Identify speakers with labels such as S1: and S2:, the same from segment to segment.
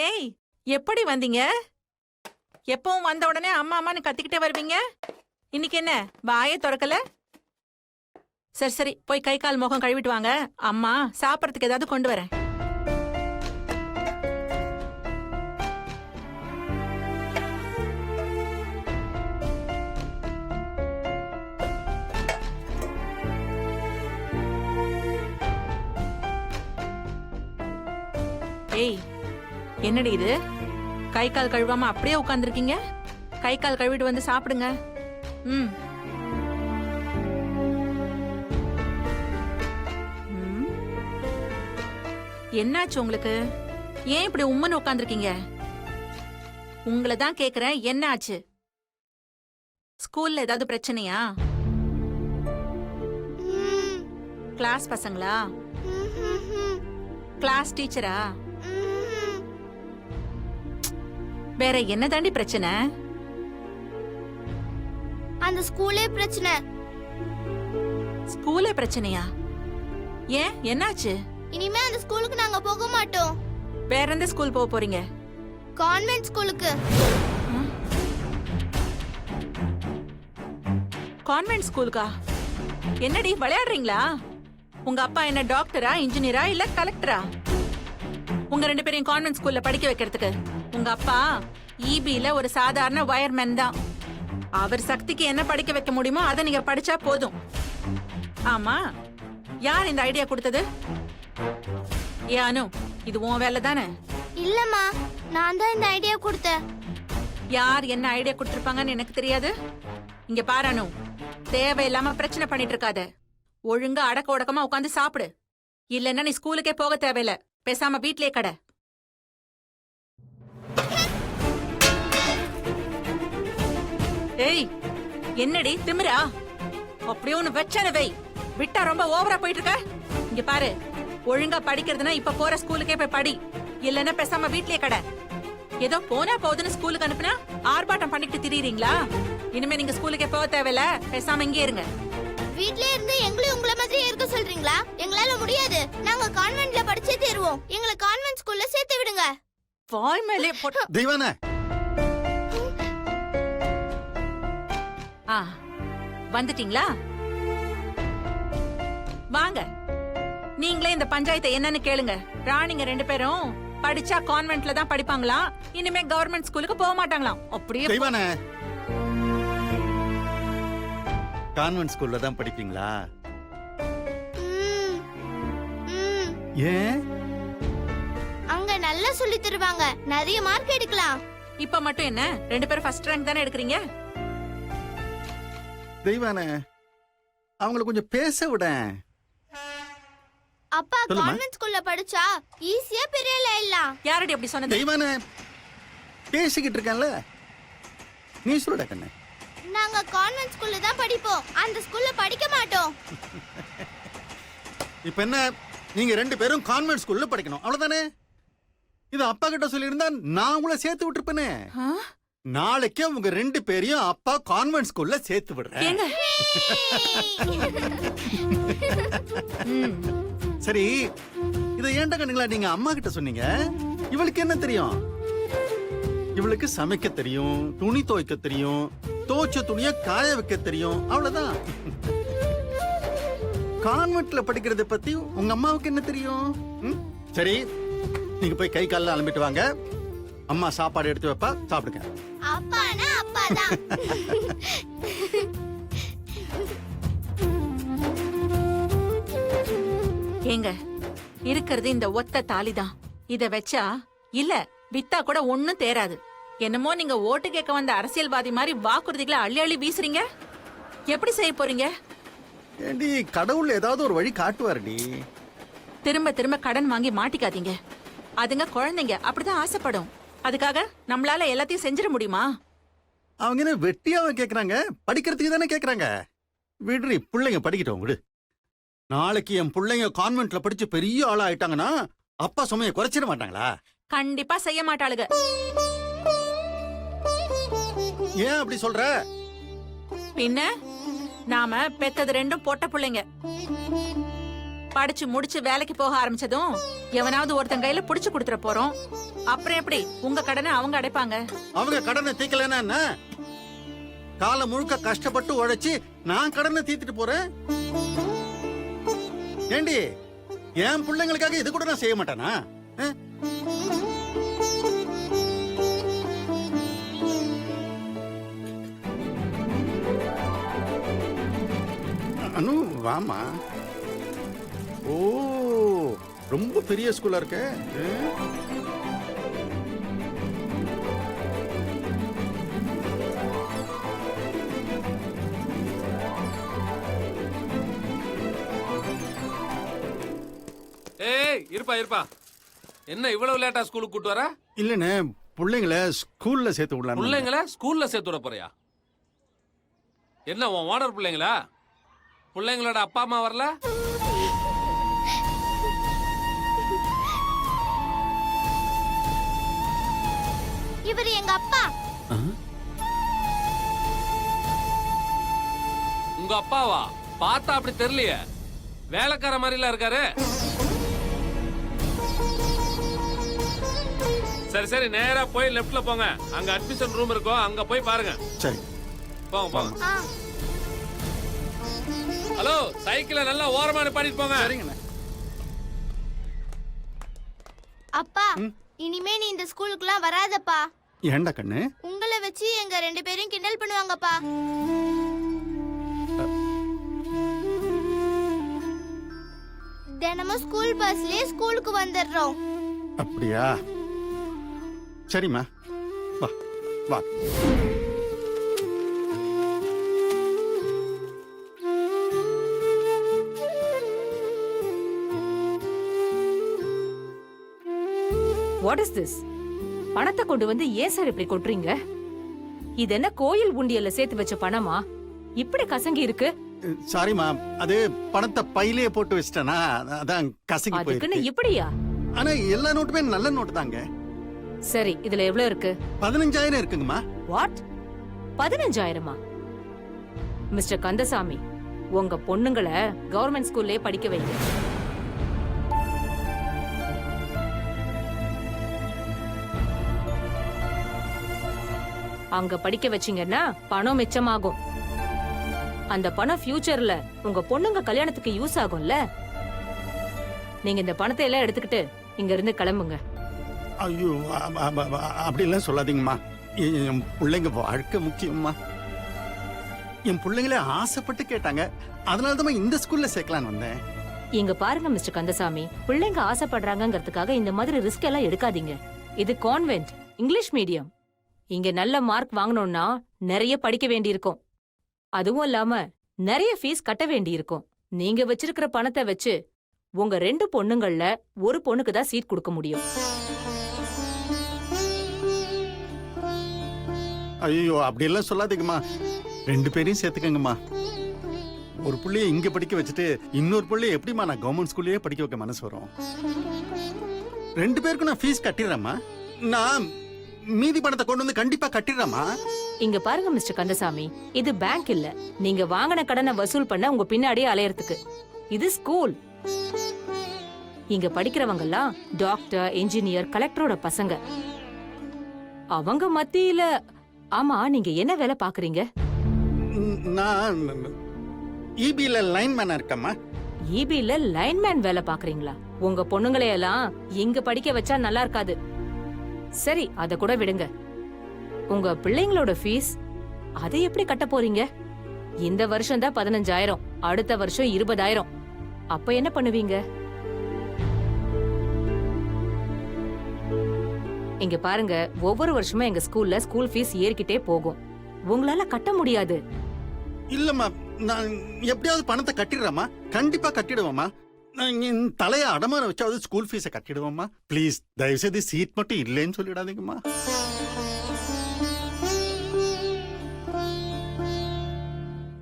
S1: ஏய், எப்படி வந்தீங்க? எப்பவும் வந்த உடனே அம்மா அம்மான்னு கத்திக்கிட்டே வருவீங்க. இன்னைக்கு என்ன வாயே திறக்கல? சரி சரி, போய் கை கால் முகம் கழுவிட்டு வாங்க. அம்மா சாப்பிடறதுக்கு ஏதாவது கொண்டு வரேன். ஏய், என்னடி இது? கை கால் கழுவாம அப்படியே உட்கார்ந்துருக்கீங்க. கை கால் கழுவிட்டு வந்து சாப்பிடுங்க. ம். ம். என்னாச்சு உங்களுக்கு? ஏன் இப்படி உம்முன்னு உட்கார்ந்துருக்கீங்க? உங்களை தான் கேக்குறேன், என்ன ஆச்சு? ஸ்கூல்ல ஏதாவது பிரச்சனையா? கிளாஸ் பசங்களா? கிளாஸ் டீச்சரா? வேற என்ன தாண்டி பிரச்சனை?
S2: அந்த ஸ்கூலே பிரச்சனை.
S1: ஸ்கூலே பிரச்சனையா? ஏன், என்னாச்சு?
S2: இனிமே அந்த ஸ்கூலுக்கு நாங்க போக மாட்டோம்.
S1: வேற எந்த ஸ்கூல் போக போறீங்க?
S2: கான்வென்ட் ஸ்கூலுக்கு.
S1: கான்வென்ட் ஸ்கூலுக்கா? என்னடி விளையாடுறீங்களா? உங்க அப்பா என்ன டாக்டரா, இன்ஜினியரா இல்ல கலெக்டரா? உங்க ரெண்டு பேரையும் கான்வென்ட் ஸ்கூல்ல படிக்க வைக்கிறதுக்கு உங்க அப்பா ஈபில ஒரு சாதாரண வயர்மேன் தான். அவர் சக்திக்கு என்ன படிக்க வைக்க முடியுமோ அதை நீங்க படிச்சா போதும். ஆமா, யார் இந்த ஐடியா கொடுத்தது? அனு, இது உன் வேலை தானே?
S2: இல்லம்மா, நான் தான் இந்த ஐடியா கொடுத்தேன்.
S1: யார் என்ன ஐடியா கொடுத்திருப்பாங்கன்னு எனக்கு தெரியாது. இங்க பாரு அனு, தேவையில்லாம பிரச்சனை பண்ணிட்டு இருக்காத. ஒழுங்கா அடக்க உடக்கமா உட்காந்து சாப்பிடு. இல்லன்னா நீ ஸ்கூலுக்கே போக தேவையில்ல, பேசாம வீட்லயே கடை. ஏய், என்னடி திமிரா? அப்படியே ஒண்ணு வச்சான வை. விட்டா ரொம்ப ஓவரா போயிட்டு இருக்க. இங்க பாரு, ஒழுங்கா படிக்கிறதுனா இப்ப போற ஸ்கூலுக்கே போய் படி. இல்லன்னா பேசாம வீட்லயே கடை. ஏதோ போனா போகுதுன்னு ஸ்கூலுக்கு அனுப்புனா ஆர்ப்பாட்டம் பண்ணிட்டு திரியுறீங்களா? இனிமே நீங்க ஸ்கூலுக்கே போக தேவையில்ல, பேசாம இங்கே இருங்க.
S2: வீட்லயே இருந்து எங்களையும் உங்கள மாதிரி இருக்க சொல்றீங்களா? எங்களால முடியாது. நாங்க கான்வென்ட்ல படிச்சே தேருவோம். எங்களை கான்வென்ட் ஸ்கூல்ல சேர்த்து விடுங்க.
S1: வாய் மேலே போட்டு
S3: தெய்வானே.
S1: வந்துட்டீங்களா? வாங்க, நீங்களே இந்த பஞ்சாயத்தை என்னன்னு கேளுங்க. ராணிங்க ரெண்டு பேரும் படிச்சா கான்வென்ட்ல தான் படிப்பாங்களாம். இனிமே கவர்மெண்ட் ஸ்கூலுக்கு போக மாட்டாங்களாம். அப்படியே
S3: தெய்வானே, கான்வென்ட் ஸ்கூல்ல தான் படிப்பீங்களா? ஏன்?
S2: அங்க நல்லா சொல்லி தருவாங்க, நிறைய மார்க் எடுக்கலாம்.
S1: இப்ப மட்டும் என்ன, ரெண்டு பேரும் ஃபர்ஸ்ட் ரேங்க் தானே எடுக்கிறீங்க?
S3: தெய்வானே, அவங்கள கொஞ்சம் பேச விட.
S2: அப்பா, கான்வென்ட் ஸ்கூல்ல படிச்சா ஈஸியா பெரிய ஆயிடலாம்.
S1: யாரடி அப்படி சொன்னது?
S3: தெய்வானே, பேசிக்கிட்டு இருக்கேன்ல, நீ சொல்லுடா கண்ணே.
S2: நாங்க கான்வென்ட் ஸ்கூல்ல தான் படிப்போம், அந்த ஸ்கூல்ல படிக்க மாட்டோம்.
S3: இப்ப என்ன, நீங்க ரெண்டு பேரும் கான்வென்ட் ஸ்கூல்ல படிக்கணும், அவ்வளவுதானே? இது அப்பா கிட்ட சொல்லியிருந்தா நான் உங்களை சேர்த்து விட்டுருப்பேனே. நாளைக்கே உங்க ரெண்டு பேரையும் அப்பா கான்வென்ட் ஸ்கூல்ல சேர்த்து விடுறேன். சரி, இத ஏன்டா கண்ணுங்களா நீங்க அம்மா கிட்ட சொன்னீங்க? இவளுக்கு என்ன தெரியும்? இவளுக்கு சமைக்க தெரியும், துணி துவைக்க தெரியும், துவைச்ச துணிய காய வைக்க தெரியும், அவ்வளவுதான். கான்வென்ட்ல படிக்கிறத பத்தி உங்க அம்மாவுக்கு என்ன தெரியும்? சரி, நீங்க போய் கை கால்ல அலம்பிட்டு வாங்க. அம்மா சாப்பாடு எடுத்து வைப்பா, சாப்பிடுங்க.
S2: அப்பானா அப்பாதான்.
S1: ஏங்க, இருக்கிறது இந்த ஒத்த தாலிதான். இத வச்சா இல்ல வித்தா கூட ஒண்ணும் தேராது. என்னமோ நீங்க ஓட்டு கேட்க வந்த அரசியல்வாதி மாதிரி வாக்குறுதிகளை அள்ளி அள்ளி வீசுறீங்க. எப்படி செய்ய போறீங்க?
S3: ஏண்டி, கடவுள் ஏதாவது ஒரு வழி காட்டுவாருடி.
S1: திரும்ப திரும்ப கடன் வாங்கி மாட்டிக்காதீங்க. அதுங்க குழந்தைங்க, அப்படிதான் ஆசைப்படும். அதுக்காக நம்மளால எல்லாத்தையும் செஞ்சிட முடியுமா?
S3: அவங்க என்ன வெட்டியாவ கேக்குறாங்க? படிக்கிறதுக்கு தானே கேக்குறாங்க. விடுறி, பிள்ளைங்க படிக்கட்டும், விடு. நாளைக்கு என் பிள்ளைங்க கான்வென்ட்ல படிச்சு பெரிய ஆளா ஆயிட்டாங்கன்னா அப்பா சுமையை குறைச்சிட மாட்டாங்களா?
S1: கண்டிப்பா செய்ய மாட்டாளுங்க.
S3: ஏன் அப்படி சொல்ற?
S1: பின்ன நாம பெத்தது ரெண்டும் பொட்ட பிள்ளைங்க. படிச்சு முடிச்சு வேலைக்கு போக ஆரம்பிச்சதும் எவனாவது ஒருத்தன் கையில புடிச்சு கொடுத்துற போறோம். அப்புறம் எப்படி உங்க கடனை அவங்க அடைப்பாங்க?
S3: அவங்க கடனை தீக்கலன்னா என்ன? காலம் முழுக்க கஷ்டப்பட்டு உழைச்சி நான் கடனை தீர்த்துட்டு போறேன். ஏண்டி என் பிள்ளைங்களுக்காக இது கூட நான் செய்ய மாட்டேனா? அனு வாமா. ஓ ரொம்ப பெரிய ஸ்கூலா இருக்க.
S4: ஏய் இருப்பா இருப்பா, என்ன இவ்வளவு லேட்டா ஸ்கூலுக்கு கூட்டு வர?
S3: இல்லண்ணே, பிள்ளைங்கள ஸ்கூல்ல சேர்த்து விடலாம்.
S4: பிள்ளைங்கள ஸ்கூல்ல சேர்த்து விட போறியா? என்ன உன் ஓனர் பிள்ளைங்களா? பிள்ளைங்களோட அப்பா அம்மா வரல?
S2: இவர் எங்க அப்பா.
S4: உங்க அப்பாவா? பார்த்தா அப்படி தெரியலையே, வேலைக்கார மாதிரிலாம் இருக்காரு. சரி சரி, நேரா போய் லெஃப்ட்ல போங்க, அங்க அட்மிஷன் ரூம் இருக்கும், அங்க போய் பாருங்க.
S3: சரி
S4: போங்க போங்க. ஹலோ, சைக்கிளை நல்லா ஓரமா நிப்பாட்டிட்டு போங்க.
S3: சரிங்கண்ணே.
S2: அப்பா, இனிமே நீ இந்த ஸ்கூலுக்குலாம் வராதப்பா.
S3: ஏண்டா கண்ணு?
S2: உங்களை வச்சு எங்க 2 பேரையும் கிண்டல் பண்ணுவாங்கப்பா. தினமும் ஸ்கூல் பஸ்லயே ஸ்கூலுக்கு வந்துடுறோம்.
S3: அப்படியா? சரிம்மா, வா வா.
S5: What is this? பணத்தை கொண்டு வந்து ஏன் சார் இப்படி கொட்டுறீங்க? இது என்ன கோயில் உண்டியல்ல சேர்த்து வச்ச பணமா? இப்படி கசங்கி இருக்கு.
S3: சாரிம்மா, அது பணத்தை பையிலே போட்டு வச்சிட்டேனா, அதான் கசங்கி
S5: அதுக்குன்னு
S3: போயிருக்கு.
S5: இப்படியா?
S3: ஆனா எல்லா நோட்டுமே நல்ல நோட்டு தாங்க.
S5: சரி, இதுல எவ்வளவு இருக்கு?
S3: 15,000 இருக்குங்கம்மா.
S5: வாட்? 15,000மா? மிஸ்டர் கந்தசாமி, உங்க பொண்ணுங்களை கவர்மெண்ட் ஸ்கூல்லே படிக்க வைங்க. அங்க படிக்க வச்சீங்கன்னா பணம் மிச்சமாகும். அந்த பணம் ஃபியூச்சர்ல உங்க பொண்ணுங்க கல்யாணத்துக்கு யூஸ் ஆகும்ல. நீங்க இந்த பணத்தை எல்லாம் எடுத்துக்கிட்டு இங்க இருந்து கிளம்புங்க.
S3: ஐயோ, அப்படி எல்லாம் சொல்லாதீங்கம்மா. என் பிள்ளைங்க வாழ்க்கை முக்கியம்மா. என் பிள்ளைங்களே ஆசைப்பட்டு கேட்டாங்க, அதனாலதான் இந்த ஸ்கூல்ல சேர்க்கலான்னு வந்தேன்.
S5: இங்க பாருங்க மிஸ்டர் கந்தசாமி, பிள்ளைங்க ஆசைப்படுறாங்கங்கிறதுக்காக இந்த மாதிரி ரிஸ்க் எல்லாம் எடுக்காதீங்க. இது கான்வென்ட், இங்கிலீஷ் மீடியம். இங்க நல்ல மார்க் வாங்கணும்னா நிறைய படிக்க வேண்டியிருக்கும். அதுவும் இல்லாம நிறைய ஃபீஸ் கட்ட வேண்டியிருக்கும். நீங்க வச்சிருக்கிற பணத்தை வச்சு உங்க 2 பொண்ணுங்கள்ல ஒரு பொண்ணுக்கு தான் சீட் கொடுக்க முடியும்.
S3: ஐயோ, அப்படி எல்லாம் சொல்லாதீங்கம்மா. 2 பேரையும் சேர்த்துக்கங்கம்மா. ஒரு புள்ளைய இங்க படிக்க வச்சுட்டு இன்னொரு புள்ளைய எப்படிமா நான் கவர்மெண்ட் ஸ்கூல்லயே படிக்க வைக்க மனசு வரும்? 2 பேருக்கும் நான் ஃபீஸ் கட்டிடுறேம்மா. நான் மீதி பணத்தை கொண்டு வந்து கண்டிப்பா கட்டிடுறேம்மா.
S5: இங்க பாருங்க மிஸ்டர் கந்தசாமி, இது பேங்க் இல்ல. நீங்க வாங்கின கடனை வசூல் பண்ண உங்க பின்னாடியே அலையறதுக்கு. இது ஸ்கூல். இங்க படிக்கிறவங்க எல்லாம் டாக்டர், இன்ஜினியர், கலெக்டரோட பசங்க. அவங்க மத்தியில. ஆமா, நீங்க என்ன வேலை பாக்குறீங்க?
S3: நான் ஈபில லைன்மேனா இருக்கேம்மா.
S5: ஈபில லைன்மேன் வேலை பாக்குறீங்களா? உங்க பொண்ணுங்களையெல்லாம் இங்க படிக்க வச்சா நல்லா இருக்காது. சரி, அத கூட விடுங்க. உங்க பிள்ளைங்களோட ஃபீஸ் அதை எப்படி கட்ட போறீங்க? இந்த வருஷம் தான் 15,000, அடுத்த வருஷம் 20,000. அப்ப என்ன பண்ணுவீங்க? இங்க பாருங்க, ஒவ்வொரு வருஷமும் எங்க ஸ்கூல்ல ஸ்கூல் ஃபீஸ் ஏறிக்கிட்டே போகும். உங்களால கட்ட முடியாது.
S3: இல்லம்மா, நான் எப்படியாவது பணத்தை கட்டிடுறேம்மா. கண்டிப்பா கட்டிடுவேம்மா. நான் என் தலைய அடமான வச்சாவது ஸ்கூல் ஃபீஸை கட்டிடுவோம்மா. ப்ளீஸ், தயவுசெய்து சீட் மட்டும் இல்லைன்னு சொல்லிடாதீங்கம்மா.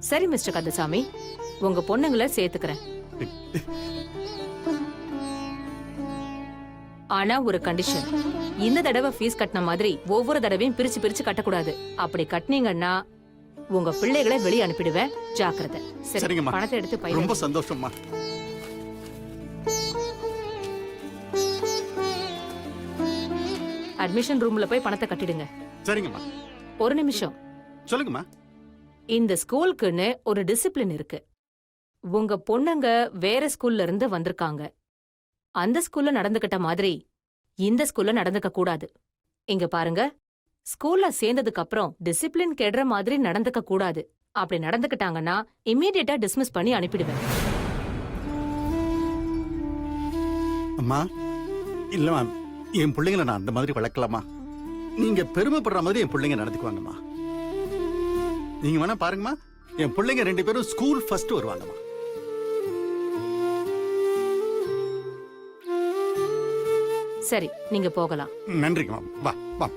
S5: சரி மிஸ்டர் கந்தசாமி, உங்க பொண்ணுங்களை சேர்த்துக்கிறேன். ஆனா ஒரு கண்டிஷன். இந்த தடவை ஃபீஸ் கட்டின மாதிரி ஒவ்வொரு தடவையும் பிரிச்சு பிரிச்சு கட்டக்கூடாது. அப்படி கட்டினீங்கன்னா உங்க பிள்ளைகளை வெளியே அனுப்பிடுவேன். ஜாக்கிரதை. சரி,
S3: சரிங்கம்மா.
S5: பணத்தை எடுத்து பையில
S3: ரொம்ப சந்தோஷம்மா.
S5: அட்மிஷன் ரூம்ல போய் பணத்தை கட்டிடுங்க.
S3: சரிங்கம்மா.
S5: ஒரு நிமிஷம்.
S3: சொல்லுங்கம்மா.
S5: இந்த ஸ்கூலுக்குன்னு ஒரு டிசிப்ளின் இருக்கு. உங்க பொண்ணுங்க வேற ஸ்கூல்ல இருந்து வந்திருக்காங்க. அந்த ஸ்கூல்ல நடந்துக்கிட்ட மாதிரி இந்த ஸ்கூல்ல நடந்துக்க கூடாது. இங்க பாருங்க, ஸ்கூல்ல சேர்ந்ததுக்கு அப்புறம் டிசிப்ளின் கெடுற மாதிரி நடந்துக்க கூடாது. அப்படி நடந்துக்கிட்டாங்கன்னா இம்மீடியட்டா டிஸ்மிஸ் பண்ணி அனுப்பிடுவேன்.
S3: அம்மா இல்லம்மா, என் பிள்ளைங்களை நான் அந்த மாதிரி வளர்க்கலாமா? நீங்க பெருமைப்படுற மாதிரி என் பிள்ளைங்க நடந்துக்குவாங்கம்மா. நீங்க வேணா பாருங்கம்மா, என் பிள்ளைங்க 2 பேரும் ஸ்கூல் ஃபர்ஸ்ட் வருவாங்கம்மா.
S5: சரி, நீங்க போகலாம்.
S3: நன்றிங்கம்மா. வா வா.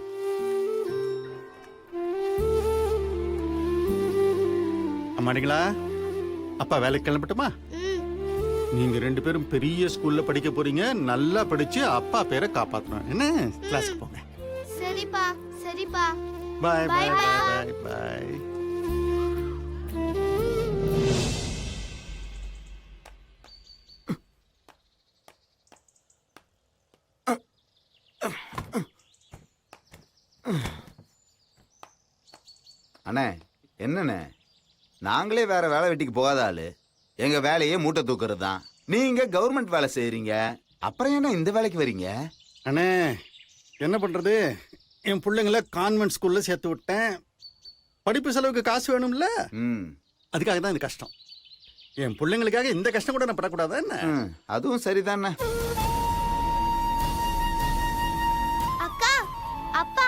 S3: அம்மாடிங்களா, அப்பா வேலைக்கு கிளம்பட்டுமா? நீங்க 2 பேரும் பெரிய ஸ்கூல்ல படிக்க போறீங்க. நல்லா படிச்சு அப்பா பேரை காப்பாத்தணும். என்ன, கிளாஸ்க்கு போங்க.
S2: சரிப்பா சரிப்பா.
S3: பாய் பாய்
S2: Bye,
S3: பாய் பாய்.
S6: அண்ணே, என்னண்ணே, நாங்களே வேற வேலை வெட்டிக்கு போகாத ஆளு. எங்க வேலையே மூட்டை தூக்குறது தான். நீங்க கவர்மெண்ட் வேலை செய்யறீங்க, அப்புறம் என்ன இந்த வேலைக்கு வரீங்க?
S3: அண்ணே, என்ன பண்றது, என் பிள்ளைங்கள கான்வென்ட் ஸ்கூல்ல சேர்த்து விட்டேன். படிப்பு செலவுக்கு காசு வேணும்ல,
S6: ம்,
S3: அதுக்காக தான் இந்த கஷ்டம். என் பிள்ளைங்களுக்காக இந்த கஷ்டம் கூட நான் படக்கூடாதா என்ன?
S6: ம், அதுவும் சரிதானே.
S2: அக்கா அப்பா.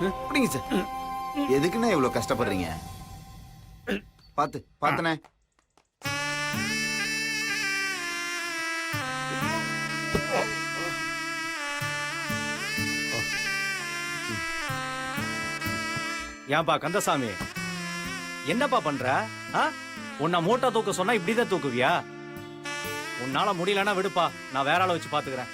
S6: அப்படிங்க சார். எதுக்குண்ணே இவ்வளவு கஷ்டப்படுறீங்க? பாத்துனே.
S7: ஏன்பா கந்தசாமி, என்னப்பா பண்ற? உன்னை மூட்டை தூக்க சொன்னா இப்படிதான் தூக்குவியா? உன்னால முடியலன்னா விடுப்பா, நான் வேற ஆளை வச்சு பாத்துக்கிறேன்.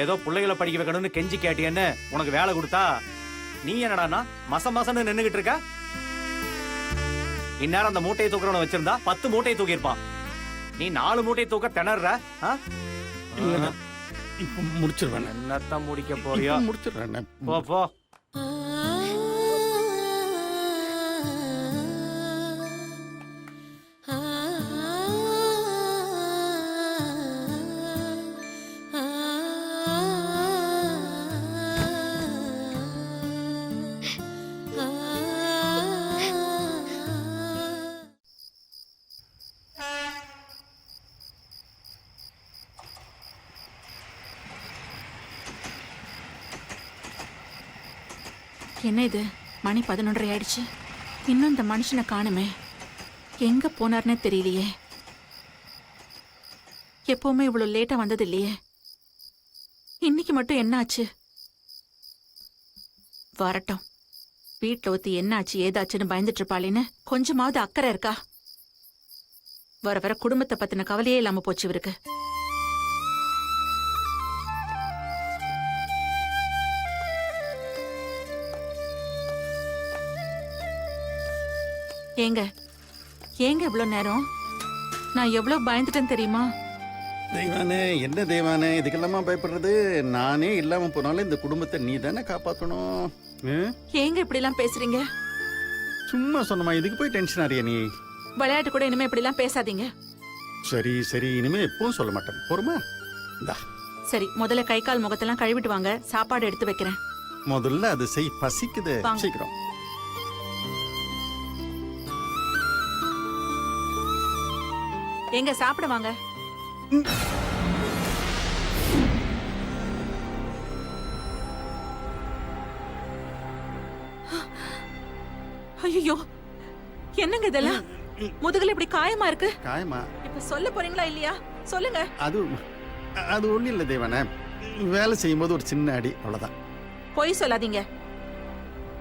S7: ஏதோ பிள்ளைகளை படிக்க வைக்கணும்னு கெஞ்சி கேட்டியன்னு உனக்கு வேலை கொடுத்தா நீ என்னடானா மசன்னு நின்னுகிட்டு இருக்க? இந்நேரம் அந்த மூட்டையை தூக்குறவனை வச்சிருந்தா 10 மூட்டையை தூக்கியிருப்பான். நீ 4 மூட்டையை தூக்க திணற.
S3: இப்ப முடிச்சிருவேன்.
S7: என்னத்தான் முடிக்க போறியோ?
S3: முடிச்சிடுறேன்.
S7: போ போ.
S1: என்ன இது, மணி 11:30 ஆயிடுச்சு. இன்னும் இந்த மனுஷனை காணுமே. எங்க போனார்னே தெரியலையே. எப்பவுமே இவ்வளவு லேட்டா வந்தது இல்லையே. இன்னைக்கு மட்டும் என்ன ஆச்சு? வரட்டும், வீட்டுல ஒத்தி என்ன ஆச்சு ஏதாச்சுன்னு பயந்துட்டு இருப்பாளேன்னு கொஞ்சமாவது அக்கறை இருக்கா? வர வர குடும்பத்தை பத்தின கவலையே இல்லாம போச்சு இவருக்கு. ஏங்க ஏங்க இவ்வளவு நேரம்? நான் எவ்வளவு பயந்துட்டேன் தெரியுமா?
S3: தெய்வானே, என்ன தெய்வானே, இதுக்கெல்லாமா பயப்படுறது? நானே இல்லாம போனாலும் இந்த குடும்பத்தை நீ தானே காப்பாற்றணும்.
S1: ஏங்க இப்படி எல்லாம் பேசுறீங்க?
S3: சும்மா சொன்னமா, இதுக்கு போய் டென்ஷன் ஆறிய நீ?
S1: விளையாட்டு கூட இனிமே இப்படி எல்லாம் பேசாதீங்க.
S3: சரி சரி, இனிமே எப்பவும் சொல்ல மாட்டேன். பொறுமா? இந்தா,
S1: சரி, முதல்ல கை கால் முகத்தெல்லாம் கழுவிட்டு வாங்க, சாப்பாடு எடுத்து வைக்கிறேன்.
S3: முதல்ல அது செய், பசிக்குது.
S1: வாங்க.
S3: சீக்கிரம்.
S1: எங்க சாப்பிட வாங்க. ஐயோ, என்னங்க இதெல்லாம்? முதுகுல இப்படி காயமா இருக்கு.
S3: காயமா?
S1: இப்ப சொல்ல போறீங்களா இல்லையா? சொல்லுங்க.
S3: அது அது ஒண்ணும் இல்ல தெய்வானே, வேலை செய்யும்போது ஒரு சின்ன அடி, அவ்வளவுதான்.
S1: பொய் சொல்லாதீங்க.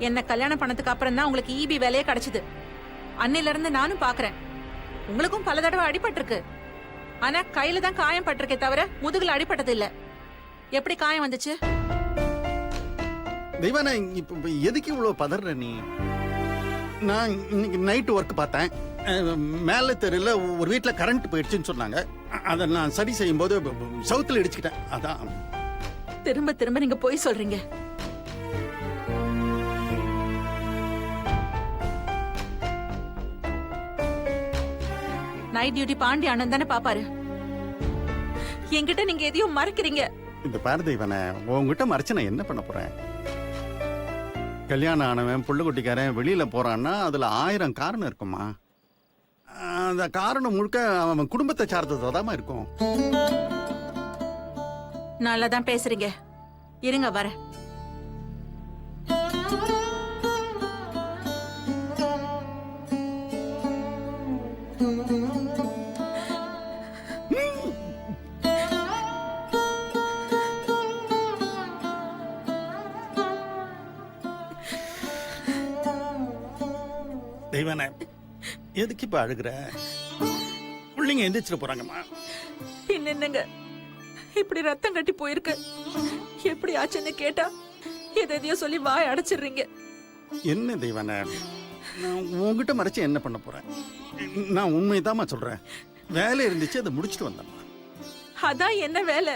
S1: என்ன கல்யாணம் பண்ணதுக்கு அப்புறம் தான் உங்களுக்கு ஈபி வேலையே கிடைச்சது. அன்னையில இருந்து நானும் பாக்குறேன். உங்களுக்கும் பல தடவை அடிபட்டிருக்கு. ஆனா கையில தான் காயம் பட்டிருக்கே தவிர முதுகுல அடிபட்டது இல்ல. எப்படி காயம் வந்துச்சு?
S3: தெய்வானே, இப்ப எதுக்கு இவ்வளவு பதற நீ? நான் இன்னைக்கு நைட்டு ஒர்க் பார்த்தேன். மேல தெருல ஒரு வீட்டுல கரண்ட் போயிடுச்சுன்னு சொன்னாங்க. அதை நான் சரி செய்யும் போது சவுத்துல இடிச்சுக்கிட்டேன். அதான்.
S1: திரும்ப திரும்ப நீங்க பொய் சொல்றீங்க. நைட் டியூட்டி பாண்டி அண்ணன் தானே பாப்பாரு. என்கிட்ட நீங்க எதையும் மறைக்கிறீங்க.
S3: இந்த பாரு தெய்வானே, உங்ககிட்ட மறைச்சு நான் என்ன பண்ண போறேன்? கல்யாணம் ஆனவன் புள்ள குட்டிக்காரன் வெளியில போறான்னா அதுல 1000 காரணம் இருக்குமா? அந்த காரணம் முழுக்க அவன் குடும்பத்தை சார்ந்ததாதான் இருக்கும்.
S1: நல்லாதான் பேசுறீங்க. இருங்க வரேன்.
S3: தெய்வானே, எதுக்கு இப்ப அழுகுற? பிள்ளைங்க எந்திரிச்சிட்டு போறாங்கம்மா.
S1: பின்ன என்னங்க, இப்படி ரத்தம் கட்டி போயிருக்கு. எப்படி ஆச்சுன்னு கேட்டா எதையோ சொல்லி வாய் அடைச்சிடுறீங்க.
S3: என்ன தெய்வானே, நான் உங்ககிட்ட மறைச்சு என்ன பண்ண போறேன்? நான் உண்மைதாம்மா சொல்றேன். வேலை இருந்துச்சு, அதை முடிச்சுட்டு வந்தேன்.
S1: அதான் என்ன வேலை?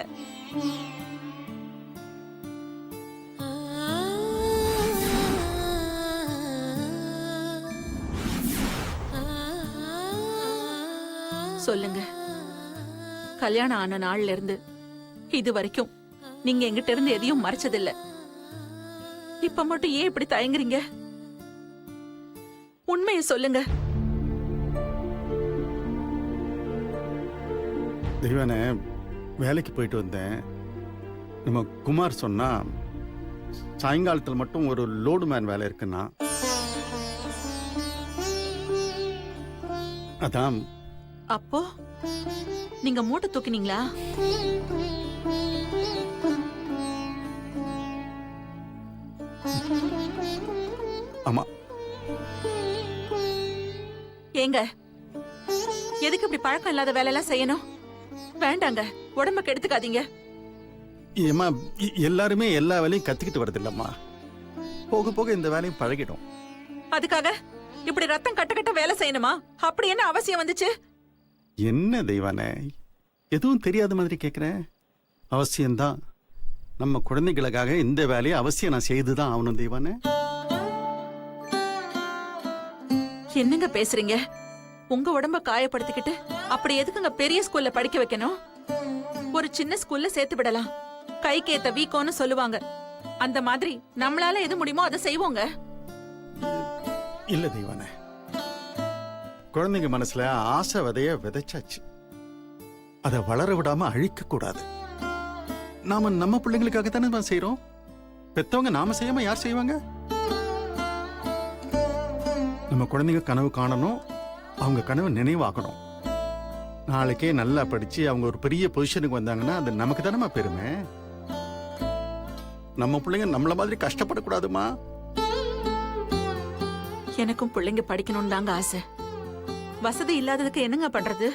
S1: சொல்லுங்க. கல்யாணம் ஆன நாள்ல இருந்து இது வரைக்கும் நீங்க எங்கிட்ட இருந்து எதையும் மறைச்சதில்ல. இப்ப மட்டும் ஏன் இப்படி தயங்குறீங்க? உண்மையை சொல்லுங்க.
S3: தெய்வானே, வேலைக்கு போயிட்டு வந்தேன். நம்ம குமார் சொன்னா சாயங்காலத்தில் மட்டும் ஒரு லோடு மேன் வேலை இருக்குன்னா, அதான்.
S1: அப்போ நீங்க மூட்டை தூக்கினீங்களா?
S3: ஆமா.
S1: ஏங்க, எதுக்கு இப்படி பழக்கம் இல்லாத வேலை எல்லாம் செய்யணும்? வேண்டாங்க, உடம்ப கெடுத்துக்காதீங்க.
S3: ஏமா, எல்லாருமே எல்லா வேலையும் கத்துக்கிட்டு வருது இல்லம்மா. போக போக இந்த வேலையும் பழகிடும்.
S1: அதுக்காக இப்படி ரத்தம் கட்ட கட்ட வேலை செய்யணுமா? அப்படி என்ன அவசியம் வந்துச்சு?
S3: என்ன தெய்வானே, எதுவும் தெரியாத மாதிரி கேக்குற? அவசியம்தான். நம்ம குழந்தைகளுக்காக இந்த வேலையை அவசியம் நான் செய்துதான் ஆகணும் தெய்வானே.
S1: என்னங்க பேசுறீங்க? உங்க உடம்ப காயப்படுத்திக்கிட்டு அப்படி எதுக்குங்க பெரிய ஸ்கூல்ல படிக்க வைக்கணும்? ஒரு சின்ன ஸ்கூல்ல சேர்த்து விடலாம். கைக்கேத்த வீக்கோன்னு சொல்லுவாங்க. அந்த மாதிரி நம்மளால எது முடியுமோ அதை செய்வோங்க.
S3: இல்ல தெய்வானே, குழந்தைங்க மனசுல ஆசை விதைய விதைச்சாச்சு. அதை வளர விடாம அழிக்க கூடாது. நாம நம்ம பிள்ளைங்களுக்காக தானே செய்யறோம். பெத்தவங்க நாம செய்யாம யார் செய்வாங்க? நம்ம குழந்தைங்க கனவு காணணும், அவங்க கனவு நினைவாகணும். நாளைக்கே நல்லா படிச்சு அவங்க ஒரு பெரிய பொசிஷனுக்கு வந்தாங்கன்னா அது நமக்கு தானே பெருமை. நம்ம பிள்ளைங்க நம்மள மாதிரி கஷ்டப்படக்கூடாதுமா.
S1: எனக்கும் பிள்ளைங்க படிக்கணும்னு தாங்க ஆசை. வசதி இல்லாததுக்கு என்னங்க பண்றது?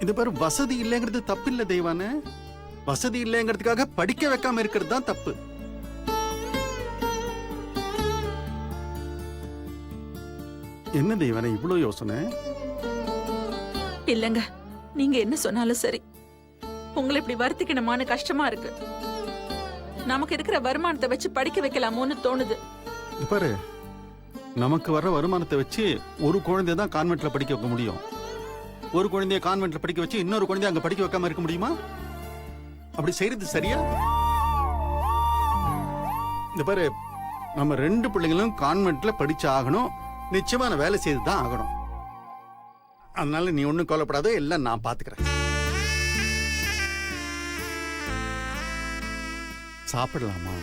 S3: இது பேரு வசதி இல்லைங்கிறது தப்பு இல்ல தெய்வானே. வசதி இல்லைங்கிறதுக்காக படிக்க வைக்காம இருக்கிறது தான் தப்பு. என்ன தெய்வனே இவ்வளோ யோசனை?
S1: இல்லங்க, நீங்க என்ன சொன்னாலும் சரி. உங்களை இப்படி வருத்திக்கணுமான்னு கஷ்டமா இருக்கு. நமக்கு இருக்கிற வருமானத்தை வச்சு படிக்க வைக்கலாமோன்னு தோணுது.
S3: பாரு, நமக்கு வர்ற வருமானத்தை வச்சு ஒரு குழந்தைய தான் கான்வென்ட்ல படிக்க வைக்க முடியும். ஒரு குழந்தைய கான்வென்ட்ல படிக்க வச்சு இன்னொரு குழந்தைய அங்க படிக்க வைக்காம இருக்க முடியுமா? அப்படி செய்யறது சரியா? இந்த பாரு, நம்ம 2 பிள்ளைங்களும் கான்வென்ட்ல படிச்சு ஆகணும். நிச்சயமான வேலை செய்து தான் ஆகணும். அதனால நீ ஒண்ணும் கவலைப்படாத, எல்லாம் நான் பாத்துக்கிறேன். சாப்பிடலாமா?